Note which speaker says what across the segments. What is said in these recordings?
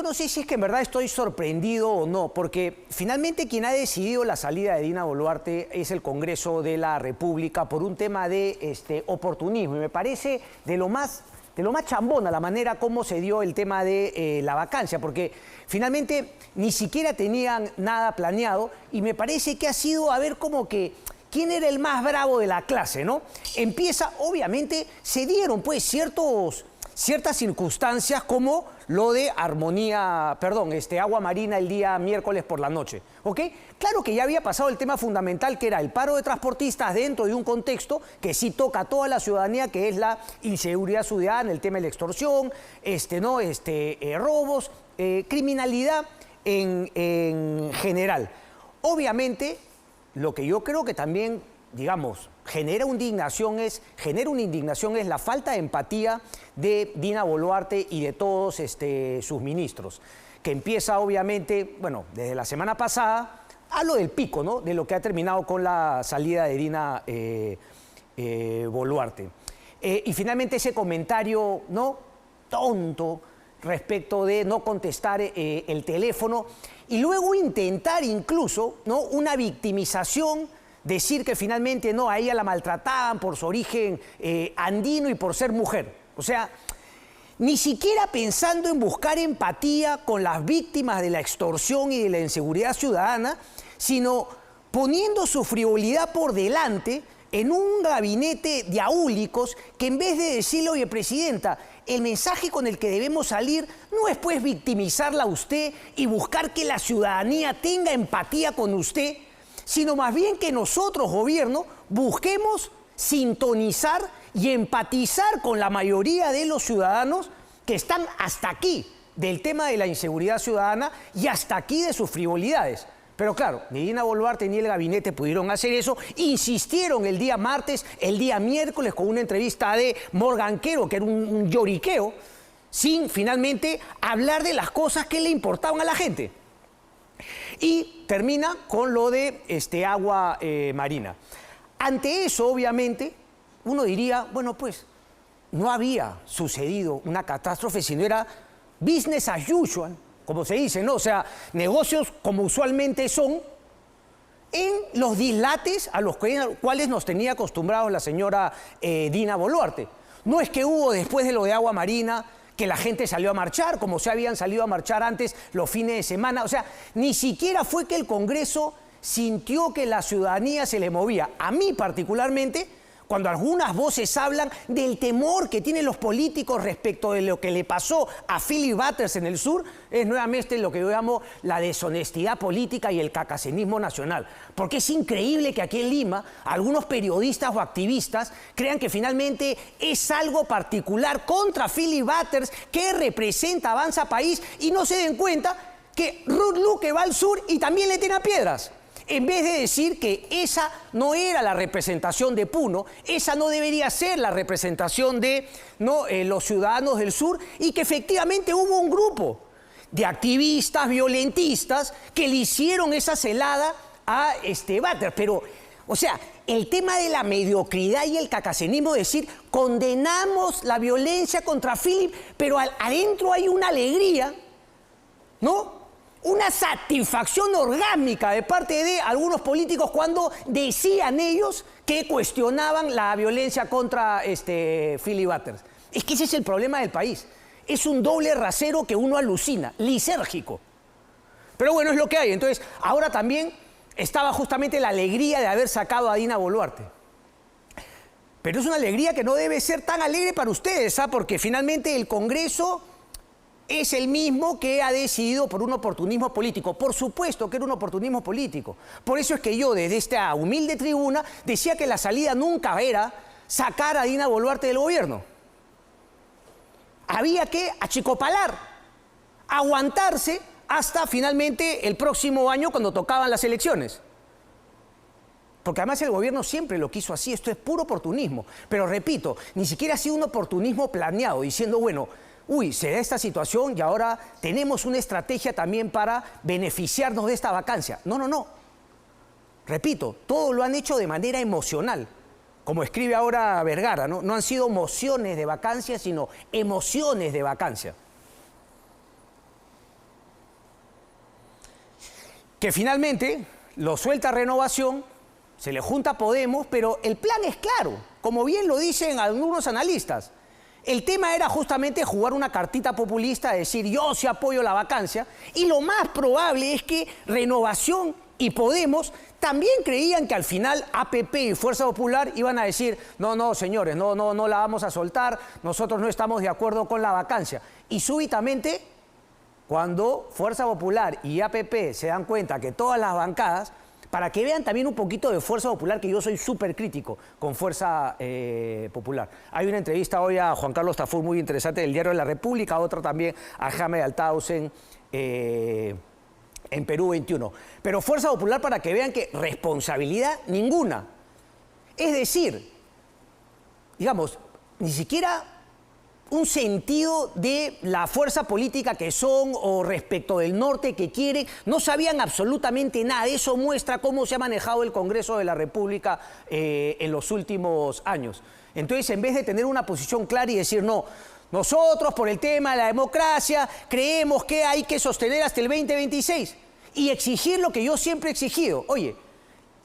Speaker 1: no sé si es que en verdad estoy sorprendido o no, porque finalmente quien ha decidido la salida de Dina Boluarte es el Congreso de la República por un tema de oportunismo. Y me parece de lo más chambona la manera como se dio el tema de la vacancia, porque finalmente ni siquiera tenían nada planeado y me parece que ha sido a ver como que quién era el más bravo de la clase, ¿no? Empieza, obviamente, se dieron pues ciertas circunstancias como lo de agua marina el día miércoles por la noche, ¿ok? Claro que ya había pasado el tema fundamental que era el paro de transportistas dentro de un contexto que sí toca a toda la ciudadanía, que es la inseguridad ciudadana, el tema de la extorsión, robos, criminalidad en general. Obviamente, lo que yo creo que también, digamos, genera una indignación es la falta de empatía de Dina Boluarte y de todos sus ministros, que empieza obviamente, bueno, desde la semana pasada, a lo del pico, ¿no? De lo que ha terminado con la salida de Dina Boluarte. Y finalmente ese comentario, ¿no?, tonto respecto de no contestar el teléfono y luego intentar incluso, ¿no?, una victimización, decir que finalmente no, a ella la maltrataban por su origen andino y por ser mujer. O sea, ni siquiera pensando en buscar empatía con las víctimas de la extorsión y de la inseguridad ciudadana, sino poniendo su frivolidad por delante en un gabinete de aúlicos que en vez de decirle, oye, presidenta, el mensaje con el que debemos salir no es pues victimizarla a usted y buscar que la ciudadanía tenga empatía con usted, sino más bien que nosotros, gobierno, busquemos sintonizar y empatizar con la mayoría de los ciudadanos que están hasta aquí del tema de la inseguridad ciudadana y hasta aquí de sus frivolidades. Pero claro, ni Dina Boluarte ni el gabinete pudieron hacer eso. Insistieron el día martes, el día miércoles con una entrevista de Morgan Quero, que era un lloriqueo, sin finalmente hablar de las cosas que le importaban a la gente. Y termina con lo de agua marina. Ante eso, obviamente, uno diría, bueno, pues no había sucedido una catástrofe, sino era business as usual, como se dice, ¿no? O sea, negocios como usualmente son, en los dislates a los cuales nos tenía acostumbrados la señora Dina Boluarte. No es que hubo después de lo de agua marina que la gente salió a marchar, como se habían salido a marchar antes los fines de semana. O sea, ni siquiera fue que el Congreso sintió que la ciudadanía se le movía. A mí particularmente, cuando algunas voces hablan del temor que tienen los políticos respecto de lo que le pasó a Philip Butters en el sur, es nuevamente lo que yo llamo la deshonestidad política y el cacacenismo nacional. Porque es increíble que aquí en Lima algunos periodistas o activistas crean que finalmente es algo particular contra Philip Butters que representa Avanza País y no se den cuenta que Ruth Luque va al sur y también le tira piedras. En vez de decir que esa no era la representación de Puno, esa no debería ser la representación de los ciudadanos del sur y que efectivamente hubo un grupo de activistas violentistas que le hicieron esa celada a Butters. Pero, o sea, el tema de la mediocridad y el cacacenismo, decir, condenamos la violencia contra Philip, pero adentro hay una alegría, ¿no?, una satisfacción orgánica de parte de algunos políticos cuando decían ellos que cuestionaban la violencia contra Philip Butters. Es que ese es el problema del país. Es un doble rasero que uno alucina, lisérgico. Pero bueno, es lo que hay. Entonces, ahora también estaba justamente la alegría de haber sacado a Dina Boluarte. Pero es una alegría que no debe ser tan alegre para ustedes, ¿sabes? Porque finalmente el Congreso es el mismo que ha decidido por un oportunismo político. Por supuesto que era un oportunismo político. Por eso es que yo, desde esta humilde tribuna, decía que la salida nunca era sacar a Dina Boluarte del gobierno. Había que achicopalar, aguantarse hasta finalmente el próximo año cuando tocaban las elecciones. Porque además el gobierno siempre lo quiso así, esto es puro oportunismo. Pero repito, ni siquiera ha sido un oportunismo planeado, diciendo, bueno, uy, se da esta situación y ahora tenemos una estrategia también para beneficiarnos de esta vacancia. No, no, no. Repito, todo lo han hecho de manera emocional. Como escribe ahora Vergara, ¿no? No han sido mociones de vacancia, sino emociones de vacancia. que finalmente lo suelta Renovación, se le junta Podemos, pero el plan es claro, como bien lo dicen algunos analistas. El tema era justamente jugar una cartita populista, decir yo sí apoyo la vacancia, y lo más probable es que Renovación y Podemos también creían que al final APP y Fuerza Popular iban a decir no, señores, no la vamos a soltar, nosotros no estamos de acuerdo con la vacancia. Y súbitamente, cuando Fuerza Popular y APP se dan cuenta que todas las bancadas, para que vean también un poquito de Fuerza Popular, que yo soy súper crítico con Fuerza Popular. Hay una entrevista hoy a Juan Carlos Tafur muy interesante del Diario de la República, otra también a Jaime Althausen en Perú 21. Pero Fuerza Popular, para que vean que responsabilidad ninguna. Es decir, digamos, ni siquiera un sentido de la fuerza política que son o respecto del norte que quieren, no sabían absolutamente nada. Eso muestra cómo se ha manejado el Congreso de la República en los últimos años. Entonces, en vez de tener una posición clara y decir no, nosotros por el tema de la democracia creemos que hay que sostener hasta el 2026 y exigir lo que yo siempre he exigido. Oye,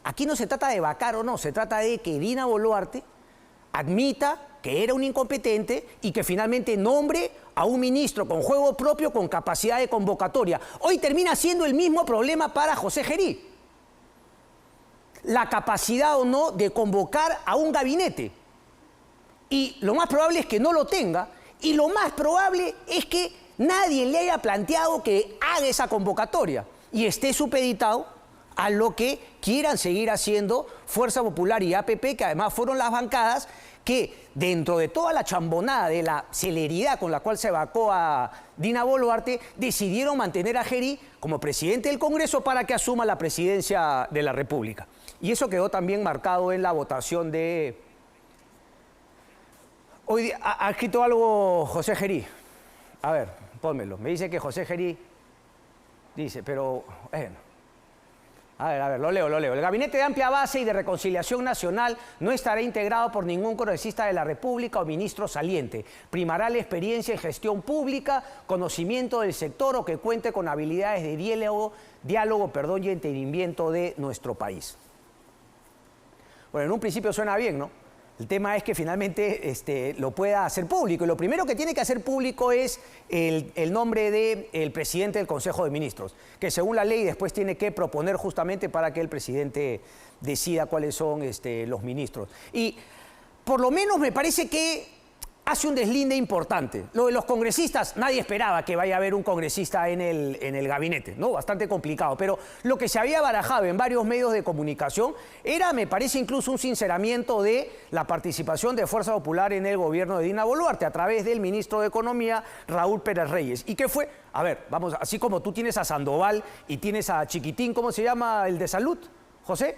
Speaker 1: aquí no se trata de vacar o no, se trata de que Dina Boluarte admita que era un incompetente y que finalmente nombre a un ministro con juego propio, con capacidad de convocatoria. Hoy termina siendo el mismo problema para José Gerí. La capacidad o no de convocar a un gabinete. Y lo más probable es que no lo tenga, y lo más probable es que nadie le haya planteado que haga esa convocatoria y esté supeditado a lo que quieran seguir haciendo Fuerza Popular y APP, que además fueron las bancadas que dentro de toda la chambonada de la celeridad con la cual se vacó a Dina Boluarte, decidieron mantener a Gerí como presidente del Congreso para que asuma la presidencia de la República. Y eso quedó también marcado en la votación de... Hoy ha escrito algo José Gerí. A ver, pónmelo. Me dice que José Gerí dice, pero... A ver, lo leo. El Gabinete de Amplia Base y de Reconciliación Nacional no estará integrado por ningún congresista de la República o ministro saliente. Primará la experiencia en gestión pública, conocimiento del sector o que cuente con habilidades de diálogo y entendimiento de nuestro país. Bueno, en un principio suena bien, ¿no? El tema es que finalmente lo pueda hacer público. Y lo primero que tiene que hacer público es el nombre del presidente del Consejo de Ministros, que según la ley después tiene que proponer justamente para que el presidente decida cuáles son los ministros. Y por lo menos me parece que hace un deslinde importante. Lo de los congresistas, nadie esperaba que vaya a haber un congresista en el gabinete, ¿no? Bastante complicado. Pero lo que se había barajado en varios medios de comunicación era, me parece, incluso un sinceramiento de la participación de Fuerza Popular en el gobierno de Dina Boluarte a través del ministro de Economía, Raúl Pérez Reyes. ¿Y qué fue? A ver, vamos, así como tú tienes a Sandoval y tienes a Chiquitín, ¿cómo se llama el de Salud? ¿José?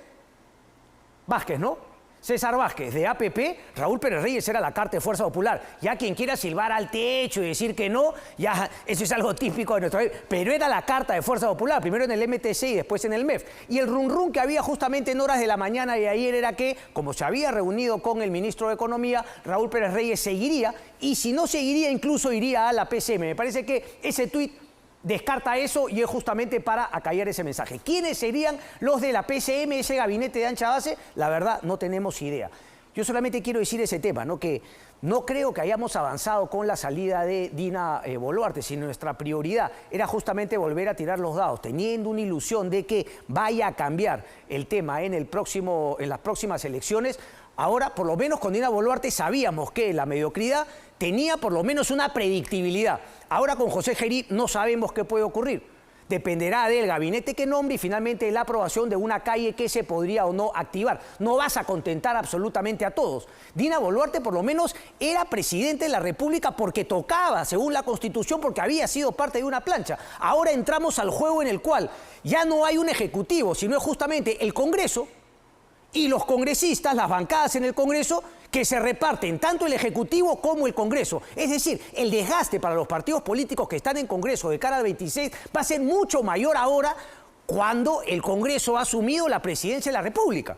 Speaker 1: Vázquez, ¿no? César Vázquez, de APP, Raúl Pérez Reyes era la carta de Fuerza Popular. Ya quien quiera silbar al techo y decir que no, ya eso es algo típico de nuestro país. Pero era la carta de Fuerza Popular, primero en el MTC y después en el MEF. Y el run que había justamente en horas de la mañana de ayer era que, como se había reunido con el ministro de Economía, Raúl Pérez Reyes seguiría, y si no seguiría, incluso iría a la PCM. Me parece que ese tuit descarta eso y es justamente para acallar ese mensaje. ¿Quiénes serían los de la PCM, ese gabinete de ancha base? La verdad, no tenemos idea. Yo solamente quiero decir ese tema, ¿no? Que no creo que hayamos avanzado con la salida de Dina Boluarte, sino nuestra prioridad era justamente volver a tirar los dados, teniendo una ilusión de que vaya a cambiar el tema en las próximas elecciones. Ahora, por lo menos con Dina Boluarte sabíamos que la mediocridad tenía por lo menos una predictibilidad. Ahora con José Gerí no sabemos qué puede ocurrir. Dependerá del gabinete que nombre y finalmente de la aprobación de una calle que se podría o no activar. No vas a contentar absolutamente a todos. Dina Boluarte por lo menos era presidente de la República porque tocaba, según la Constitución, porque había sido parte de una plancha. Ahora entramos al juego en el cual ya no hay un ejecutivo, sino es justamente el Congreso y los congresistas, las bancadas en el Congreso, que se reparten tanto el Ejecutivo como el Congreso. Es decir, el desgaste para los partidos políticos que están en Congreso de cara al 26 va a ser mucho mayor ahora cuando el Congreso ha asumido la presidencia de la República.